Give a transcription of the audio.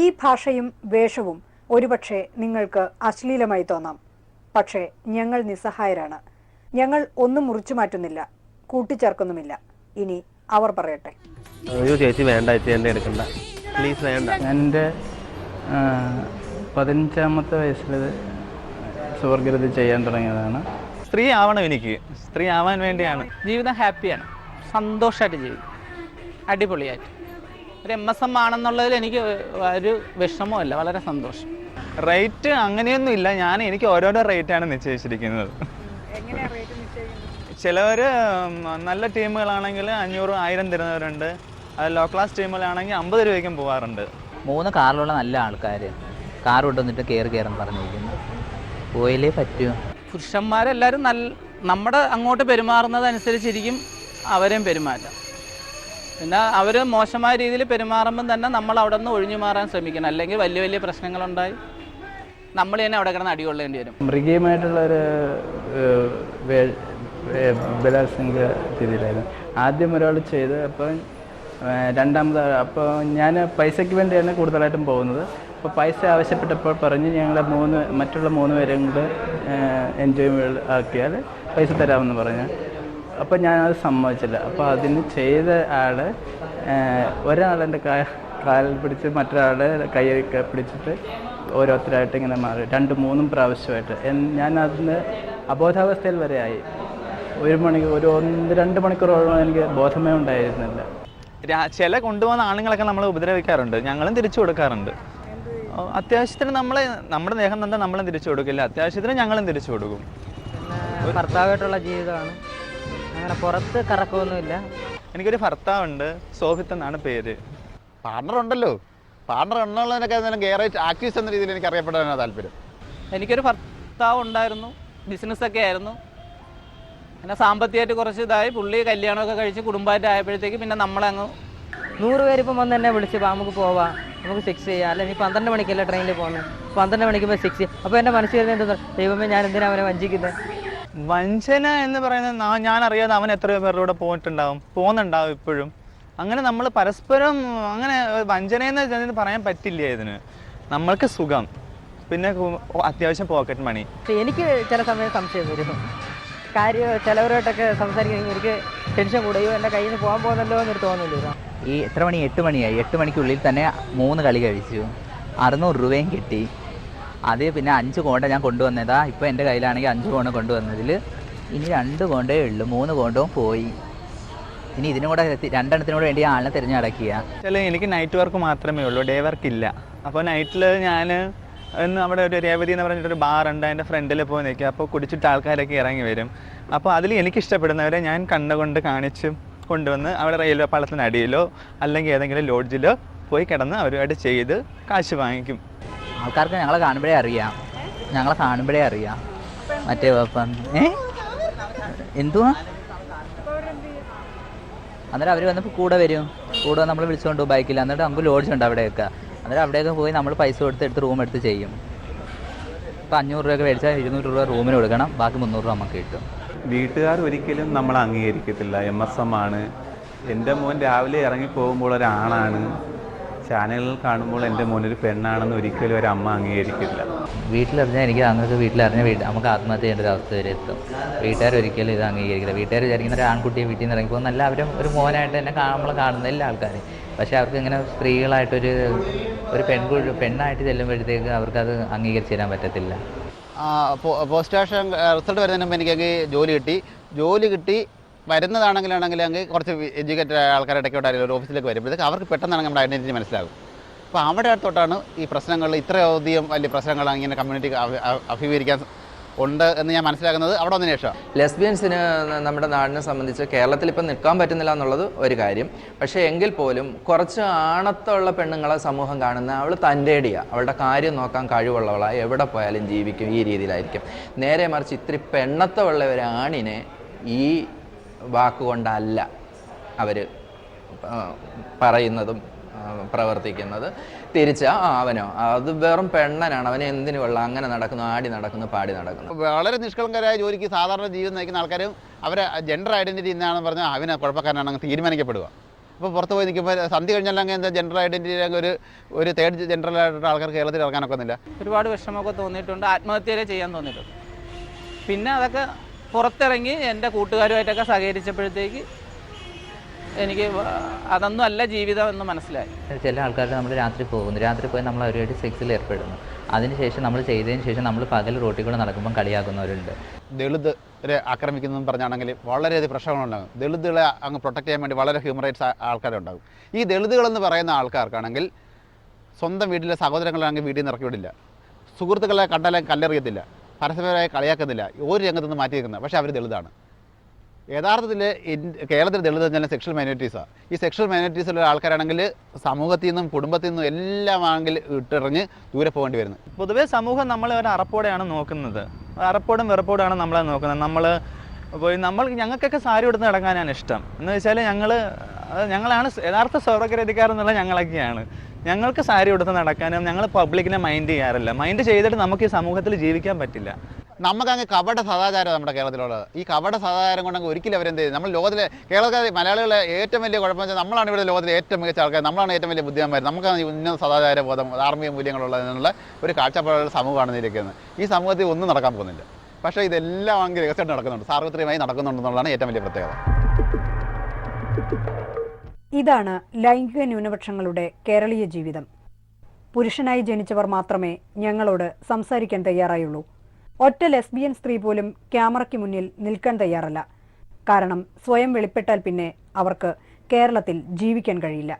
ഈ ഭാഷയും വേഷവും ഒരുപക്ഷെ നിങ്ങൾക്ക് അശ്ലീലമായി തോന്നാം. പക്ഷേ ഞങ്ങൾ നിസ്സഹായരാണ്. ഞങ്ങൾ ഒന്നും മുറിച്ചു മാറ്റുന്നില്ല, കൂട്ടിച്ചേർക്കുന്നുമില്ല. ഇനി അവർ പറയട്ടെ. ചേച്ചി വേണ്ട, ചേച്ചി എന്നെ എടുക്കണ്ട, പ്ലീസ് വേണ്ട. ഞാൻ എൻ്റെ 15-ാമത്തെ വയസ്സിൽ സ്വർഗരതി ചെയ്യാൻ തുടങ്ങിയതാണ്. സ്ത്രീ ആവണം, എനിക്ക് സ്ത്രീ ആവാൻ വേണ്ടിയാണ്. ജീവിതം ഹാപ്പിയാണ്, സന്തോഷമായിട്ട് ജീവിക്കും, അടിപൊളിയായിട്ട്. ഒരു MSM ആണെന്നുള്ളതിൽ എനിക്ക് ഒരു വിഷമമല്ല, വളരെ സന്തോഷം. റേറ്റ് അങ്ങനെയൊന്നും ഇല്ല, എനിക്ക് ഓരോരോ റേറ്റാണ് നിശ്ചയിച്ചിരിക്കുന്നത്. ചിലവർ നല്ല ടീമുകളാണെങ്കിൽ 500-1000 തരുന്നവരുണ്ട്. അത് ലോ ക്ലാസ് ടീമുകളാണെങ്കിൽ 50 രൂപയ്ക്കും പോകാറുണ്ട്. 3 കാറിലുള്ള നല്ല ആൾക്കാർ കാർ കൊണ്ടുവന്നിട്ട് കയറുന്നു പറഞ്ഞിരിക്കുന്നു. പോയില്ലേ പറ്റുമോ? പുരുഷന്മാരെല്ലാവരും നമ്മുടെ അങ്ങോട്ട് പെരുമാറുന്നതനുസരിച്ചിരിക്കും അവരെയും പെരുമാറ്റം. പിന്നെ അവർ മോശമായ രീതിയിൽ പെരുമാറുമ്പം തന്നെ നമ്മൾ അവിടെ നിന്ന് ഒഴിഞ്ഞു മാറാൻ ശ്രമിക്കണം. അല്ലെങ്കിൽ വലിയ വലിയ പ്രശ്നങ്ങളുണ്ടായി നമ്മൾ തന്നെ അവിടെ കിടന്ന് അടികൊള്ളേണ്ടി വരും. മൃഗീയമായിട്ടുള്ളൊരു ബലാത്സംഗ രീതിയിലായിരുന്നു ആദ്യം ഒരാൾ ചെയ്ത്. അപ്പം രണ്ടാമത് അപ്പോൾ ഞാൻ പൈസയ്ക്ക് വേണ്ടിയാണ് കൂടുതലായിട്ടും പോകുന്നത്. അപ്പോൾ പൈസ ആവശ്യപ്പെട്ടപ്പോൾ പറഞ്ഞ് ഞങ്ങളെ മറ്റുള്ള 3 പേരും കൂടെ എൻജോയ് ആക്കിയാൽ പൈസ തരാമെന്ന് പറഞ്ഞു. അപ്പോൾ ഞാനത് സമ്മതിച്ചില്ല. അപ്പോൾ അതിന് ചെയ്ത ആൾ ഒരാളെൻ്റെ കാലിൽ പിടിച്ച് മറ്റൊരാളുടെ കൈ പിടിച്ചിട്ട് ഓരോരുത്തരായിട്ട് ഇങ്ങനെ മാറി 2-3 പ്രാവശ്യമായിട്ട് ഞാൻ അതിന് അബോധാവസ്ഥയിൽ വരെ ആയി. 1-2 മണിക്കൂറോളം എനിക്ക് ബോധമേ ഉണ്ടായിരുന്നില്ല. ചില കൊണ്ടുപോകുന്ന ആണുങ്ങളൊക്കെ നമ്മളെ ഉപദ്രവിക്കാറുണ്ട്, ഞങ്ങളും തിരിച്ചു കൊടുക്കാറുണ്ട്. അത്യാവശ്യത്തിന് നമ്മുടെ ദേഹം തന്നെ നമ്മളും തിരിച്ചു കൊടുക്കില്ല, അത്യാവശ്യത്തിന് ഞങ്ങളും തിരിച്ചു കൊടുക്കും. പിന്നെ ഭർത്താവായിട്ടുള്ള ജീവിതമാണ്, അങ്ങനെ പുറത്ത് കറക്കമൊന്നുമില്ല. എനിക്കൊരു ഭർത്താവുണ്ട്, സോഭിത്ത് എന്നാണ് പേര്. പാർട്ണർ ഉണ്ടല്ലോ, പാർട്ണർ ഉള്ളതിനൊക്കെ ഗെയറേറ്റ് ആക്ടീവ്സ് എന്ന രീതിയിൽ എനിക്ക് അറിയപ്പെടാനാണ് താല്പര്യം. എനിക്കൊരു ഭർത്താവ് ഉണ്ടായിരുന്നു, ബിസിനസ്സൊക്കെ ആയിരുന്നു. പിന്നെ സാമ്പത്തികമായിട്ട് കുറച്ച് ഇതായി, പുള്ളി കല്യാണമൊക്കെ കഴിച്ച് കുടുംബമായിട്ട് ആയപ്പോഴത്തേക്ക് പിന്നെ നമ്മളങ്ങ് 100 പേരിപ്പം വന്ന് എന്നെ വിളിച്ച് നമുക്ക് പോവാം, നമുക്ക് 6 ചെയ്യാം, അല്ലെങ്കിൽ 12 മണിക്കല്ലേ ട്രെയിനിൽ പോകുന്നത്, 12 മണിക്ക് പോയി 6 ചെയ്യാം. അപ്പോൾ എൻ്റെ മനസ്സിൽ വരുന്നത് എന്താ, ദൈവമേ ഞാൻ എന്തിനാ അവനെ വഞ്ചിക്കുന്നത്? വഞ്ചന എന്ന് പറയുന്നത് ഞാൻ അറിയാതെ അവൻ എത്രയോ പേരുടെ കൂടെ പോകുന്നുണ്ടാവും ഇപ്പോഴും. അങ്ങനെ നമ്മൾ പരസ്പരം അങ്ങനെ വഞ്ചനയെന്ന് പറയാൻ പറ്റില്ല. ഇതിന് നമ്മൾക്ക് സുഖം, പിന്നെ അത്യാവശ്യം പോക്കറ്റ് മണി. എനിക്ക് ചില സമയം സംശയം വരും. കാര്യം ചിലവരോട്ടൊക്കെ സംസാരിക്കുന്ന എനിക്ക് ടെൻഷൻ കൂടുകയോ എൻ്റെ കയ്യിൽ നിന്ന് പോകാൻ പോകുന്നല്ലോ എന്നൊരു തോന്നില്ല. ഈ എത്ര മണി? 8 മണിയായി. 8 മണിക്കുള്ളിൽ തന്നെ 3 കളി കഴിച്ചു, 600 രൂപയും കിട്ടി. അത് പിന്നെ 5 കോണ്ട ഞാൻ കൊണ്ടുവന്നതാ. ഇപ്പോൾ എൻ്റെ കയ്യിലാണെങ്കിൽ 5 കോണ്ട കൊണ്ടുവന്നതിൽ ഇനി 2 കോണ്ടേ ഉള്ളൂ, 3 കോണ്ടവും പോയി. ഇനി ഇതിനും കൂടെ 2 വേണ്ടി ആളിനെ തിരഞ്ഞടക്കുക. എനിക്ക് നൈറ്റ് വർക്ക് മാത്രമേ ഉള്ളൂ, ഡേ വർക്ക് ഇല്ല. അപ്പോൾ നൈറ്റിൽ ഞാൻ അവിടെ ഒരു രേവതി എന്ന് പറഞ്ഞിട്ടൊരു ബാറുണ്ട്, അതിൻ്റെ ഫ്രണ്ടിൽ പോയി നിൽക്കുക. അപ്പോൾ കുടിച്ചിട്ട് ആൾക്കാരൊക്കെ ഇറങ്ങി വരും. അപ്പോൾ അതിൽ എനിക്കിഷ്ടപ്പെടുന്നവരെ ഞാൻ കണ്ണുകൊണ്ട് കാണിച്ച് കൊണ്ടുവന്ന് അവിടെ റെയിൽവേ പാളത്തിനടിയിലോ അല്ലെങ്കിൽ ഏതെങ്കിലും ലോഡ്ജിലോ പോയി കിടന്ന് അവരുമായിട്ട് ചെയ്ത് കാശ് വാങ്ങിക്കും. ആൾക്കാർക്ക് ഞങ്ങളെ കാണുമ്പോഴേ അറിയാം. മറ്റേ എന്തുവാ അന്നേരം അവർ വന്നപ്പോൾ കൂടെ വന്ന് നമ്മൾ വിളിച്ചുകൊണ്ട് ബൈക്കിൽ. എന്നിട്ട് നമുക്ക് ലോഡ്ജ് ഉണ്ട് അവിടെയൊക്കെ. അന്നേരം അവിടെയൊക്കെ പോയി നമ്മൾ പൈസ എടുത്ത് റൂം എടുത്ത് ചെയ്യും. ഇപ്പോൾ 500 രൂപയൊക്കെ മേടിച്ചാൽ 200 രൂപ റൂമിന് കൊടുക്കണം, ബാക്കി 300 രൂപ നമുക്ക് കിട്ടും. വീട്ടുകാർ ഒരിക്കലും നമ്മളെ അംഗീകരിക്കത്തില്ല. MSM ആണ്. എൻ്റെ മോൻ രാവിലെ ഇറങ്ങിപ്പോകുമ്പോൾ ഒരാണാണ്, ചാനലുകൾ കാണുമ്പോൾ എൻ്റെ മോനൊരു പെണ്ണാണെന്ന് ഒരിക്കലും ഒരു അമ്മ അംഗീകരിക്കില്ല. വീട്ടിലറിഞ്ഞാൽ നമുക്ക് ആത്മഹത്യ ചെയ്യേണ്ട ഒരു അവസ്ഥ വരെ എത്തും. വീട്ടുകാരൊരിക്കലും ഇത് അംഗീകരിക്കില്ല. വീട്ടുകാർ വിചാരിക്കുന്ന ഒരു ആൺകുട്ടിയെ വീട്ടിൽ നിന്ന് ഇറങ്ങിപ്പോകുന്ന എല്ലാവരും ഒരു മോനായിട്ട് തന്നെ നമ്മൾ കാണുന്ന എല്ലാ ആൾക്കാരും. പക്ഷേ അവർക്ക് ഇങ്ങനെ സ്ത്രീകളായിട്ടൊരു പെണ്ണായിട്ട് ചെല്ലുമ്പോഴത്തേക്ക് അവർക്കത് അംഗീകരിച്ച് തരാൻ പറ്റത്തില്ല. പോസ്റ്റ് സ്റ്റേഷൻ റിസൾട്ട് വരുന്നതിന് മുമ്പ് എനിക്ക് ജോലി കിട്ടി വരുന്നതാണെങ്കിൽ കുറച്ച് എഡ്യൂക്കേറ്റഡ് ആൾക്കാരുടെയൊക്കെ ഒരു ഓഫീസിലേക്ക് വരുമ്പോഴത്തേക്ക് അവർക്ക് പെട്ടെന്നാണെങ്കിൽ നമ്മുടെ ഐഡൻറ്റിറ്റി മനസ്സിലാകും. അപ്പോൾ അവിടെ തൊട്ടാണ് ഈ പ്രശ്നങ്ങൾ ഇത്രയധികം വലിയ പ്രശ്നങ്ങൾ ഇങ്ങനെ കമ്മ്യൂണിറ്റി അഭിമുഖീകരിക്കാൻ ഉണ്ട് എന്ന് ഞാൻ മനസ്സിലാക്കുന്നത് അവിടെ വന്നതിന് ശേഷം. ലെസ്ബിയൻസിന് നമ്മുടെ നാടിനെ സംബന്ധിച്ച് കേരളത്തിൽ ഇപ്പം നിൽക്കാൻ പറ്റുന്നില്ല എന്നുള്ളത് ഒരു കാര്യം. പക്ഷേ എങ്കിൽ പോലും കുറച്ച് ആണത്തുള്ള പെണ്ണുങ്ങളെ സമൂഹം കാണുന്ന അവൾ തൻ്റെടിയാണ്, അവളുടെ കാര്യം നോക്കാൻ കഴിവുള്ളവളാണ്, എവിടെ പോയാലും ജീവിക്കും, ഈ രീതിയിലായിരിക്കും. നേരെ മറിച്ച് ഇത്തിരി പെണ്ണത്തമുള്ള ഒരു ആണിനെ ഈ വാക്കുകൊണ്ടല്ല അവർ പറയുന്നതും പ്രവർത്തിക്കുന്നത്. തിരിച്ച് അവനോ അത് വെറും പെണ്ണനാണ്, അവനെ എന്തിനു കൊള്ളാം, അങ്ങനെ നടക്കുന്നു, ആടി നടക്കുന്നു, പാടി നടക്കുന്നു. വളരെ നിഷ്കളങ്കരായ ജോലിക്ക് സാധാരണ ജീവിതം നയിക്കുന്ന ആൾക്കാരും അവരെ ജെൻഡർ ഐഡൻറ്റിറ്റി എന്നാണെന്ന് പറഞ്ഞാൽ അവനെ കുഴപ്പക്കാരനാണെന്ന് തീരുമാനിക്കപ്പെടുക. അപ്പോൾ പുറത്ത് പോയി നിൽക്കുമ്പോൾ സന്ധ്യ കഴിഞ്ഞാൽ എന്താ ജെൻഡർ ഐഡൻറ്റിറ്റി ഒരു തേർഡ് ജെൻഡറിലായിട്ടുള്ള ആൾക്കാർ കേരളത്തിൽ ഇറങ്ങാനൊക്കെ ഒന്നുമില്ല. ഒരുപാട് വിഷമമൊക്കെ തോന്നിയിട്ടുണ്ട്, ആത്മഹത്യ ചെയ്യാൻ തോന്നിയിട്ടുണ്ട്. പിന്നെ അതൊക്കെ പുറത്തിറങ്ങി എൻ്റെ കൂട്ടുകാരുമായിട്ടൊക്കെ സഹകരിച്ചപ്പോഴത്തേക്ക് എനിക്ക് അതൊന്നും അല്ല ജീവിതം എന്ന് മനസ്സിലായി. ചില ആൾക്കാർ നമ്മൾ രാത്രി പോകുന്നു, രാത്രി പോയി നമ്മൾ അവരുമായിട്ട് സെക്സിൽ ഏർപ്പെടുന്നു. അതിനുശേഷം നമ്മൾ ചെയ്തതിന് ശേഷം നമ്മൾ പകൽ റോട്ടിൽ കൂടെ നടക്കുമ്പോൾ കളിയാക്കുന്നവരുണ്ട്. ദളിതരെ ആക്രമിക്കുന്നതെന്ന് പറഞ്ഞാണെങ്കിൽ വളരെയധികം പ്രശ്നങ്ങളുണ്ടാകും. ദളിതുകളെ അങ്ങ് പ്രൊട്ടക്ട് ചെയ്യാൻ വേണ്ടി വളരെ ഹ്യൂമൻ റൈറ്റ്സ് ആൾക്കാരുണ്ടാകും. ഈ ദളിതുകളെന്ന് പറയുന്ന ആൾക്കാർക്കാണെങ്കിൽ സ്വന്തം വീട്ടിലെ സഹോദരങ്ങളാണെങ്കിൽ വീട്ടിൽ നിന്ന് ഇറക്കി വിടില്ല, സുഹൃത്തുക്കളെ കണ്ടാലും കല്ലെറിയത്തില്ല, പരസ്പരമായി കളിയാക്കുന്നില്ല, ഒരു രംഗത്തുനിന്ന് മാറ്റി നിൽക്കുന്നത്. പക്ഷേ അവർ ദളിതാണ്. യഥാർത്ഥത്തിൽ കേരളത്തിൽ ദളിത് പറഞ്ഞാൽ സെക്ഷൽ മൈനോറിറ്റീസാണ്. ഈ സെക്ഷൽ മൈനോറിറ്റീസിലുള്ള ആൾക്കാരാണെങ്കിൽ സമൂഹത്തിൽ നിന്നും കുടുംബത്തിൽ നിന്നും എല്ലാം ആണെങ്കിൽ ഇട്ടെറിഞ്ഞ് ദൂരെ പോകേണ്ടി വരുന്നത്. പൊതുവേ സമൂഹം നമ്മളെ ഒരു അറപ്പോടെയാണ് നോക്കുന്നത്, അറപ്പോടും വെറുപ്പോടാണ് നമ്മളെ നോക്കുന്നത്. ഞങ്ങൾക്കൊക്കെ സാരി ഉടുത്ത് നടക്കാനാണ് ഇഷ്ടം. എന്ന് വെച്ചാൽ ഞങ്ങളാണ് യഥാർത്ഥ സ്വർഗ്ഗരതിക്കാരെന്നുള്ള ഞങ്ങളൊക്കെയാണ്. ഞങ്ങൾക്ക് സാരി ഉടുത്ത് നടക്കാനും ഞങ്ങൾ പബ്ലിക്കിനെ മൈൻഡ് ചെയ്യാറില്ല. മൈൻഡ് ചെയ്തിട്ട് നമുക്ക് ഈ സമൂഹത്തിൽ ജീവിക്കാൻ പറ്റില്ല. നമുക്കങ്ങ് കപട സദാചാരം നമ്മുടെ കേരളത്തിലുള്ളത്. ഈ കപട സദാചാരം കൊണ്ടങ്ങ് ഒരിക്കലും അവരെന്ത് ചെയ്യും? നമ്മൾ ലോകത്തിലെ കേരളക്കാർ മലയാളികളെ ഏറ്റവും വലിയ കുഴപ്പം വെച്ചാൽ നമ്മളാണ് ഇവിടെ ലോകത്തിലെ ഏറ്റവും മികച്ച ആൾക്കാർ, നമ്മളാണ് ഏറ്റവും വലിയ ബുദ്ധിമാന്മാർ, നമുക്കാണ് ഉന്നത സദാചാര ബോധം, ധാർമ്മിക മൂല്യങ്ങളുള്ളതെന്നുള്ള ഒരു കാഴ്ചപ്പാടുള്ള സമൂഹമാണ് ഇരിക്കുന്നത്. ഈ സമൂഹത്തിൽ ഒന്നും നടക്കാൻ പോകുന്നില്ല. പക്ഷേ ഇതെല്ലാം ആണെങ്കിൽ രഹസ്യമായിട്ട് നടക്കുന്നുണ്ട്, സാർവത്രികമായി നടക്കുന്നുണ്ടെന്നുള്ളതാണ് ഏറ്റവും വലിയ പ്രത്യേകത. ഇതാണ് ലൈംഗിക ന്യൂനപക്ഷങ്ങളുടെ കേരളീയ ജീവിതം. പുരുഷനായി ജനിച്ചവർ മാത്രമേ ഞങ്ങളോട് സംസാരിക്കാൻ തയ്യാറായുള്ളൂ. ഒറ്റ ലെസ്ബിയൻ സ്ത്രീ പോലും ക്യാമറയ്ക്ക് മുന്നിൽ നിൽക്കാൻ തയ്യാറല്ല. കാരണം സ്വയം വെളിപ്പെട്ടാൽ പിന്നെ അവർക്ക് കേരളത്തിൽ ജീവിക്കാൻ കഴിയില്ല.